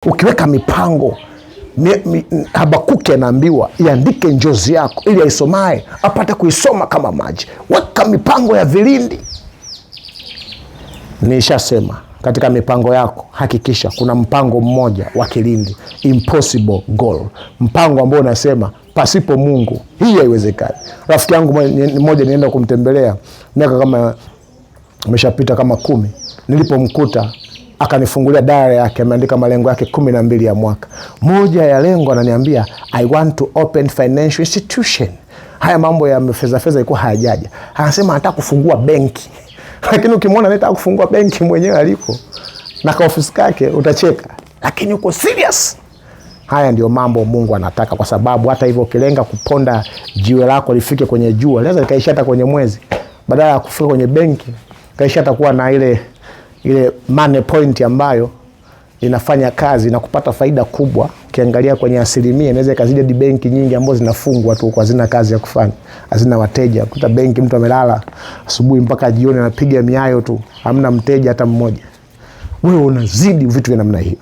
Ukiweka mipango, Habakuki anaambiwa iandike njozi yako ili aisomae apate kuisoma kama maji. Weka mipango ya vilindi. Nishasema katika mipango yako hakikisha kuna mpango mmoja wa kilindi, impossible goal, mpango ambao unasema pasipo Mungu hii haiwezekani. Rafiki yangu mmoja nienda kumtembelea miaka kama imeshapita kama 10, nilipomkuta akanifungulia diary yake, ameandika malengo yake 12 ya mwaka. Moja ya lengo ananiambia I want to open financial institution. Haya mambo ya fedha ilikuwa hayajaja. Anasema anataka kufungua benki. Lakini ukimwona anataka kufungua benki mwenyewe aliko na ka ofisi kake utacheka, lakini uko serious. Haya ndio mambo Mungu anataka, kwa sababu hata hivyo ukilenga kuponda jiwe lako lifike kwenye jua, linaweza likaisha hata kwenye mwezi, badala ya kufika kwenye benki kaisha hata kuwa na ile money point ambayo inafanya kazi na kupata faida kubwa. Ukiangalia kwenye asilimia inaweza ikazidi hadi benki nyingi ambazo zinafungwa tu kwa hazina kazi ya kufanya, hazina wateja. Kuta benki mtu amelala asubuhi mpaka jioni anapiga miayo tu, hamna mteja hata mmoja. Wewe unazidi vitu vya namna hiyo.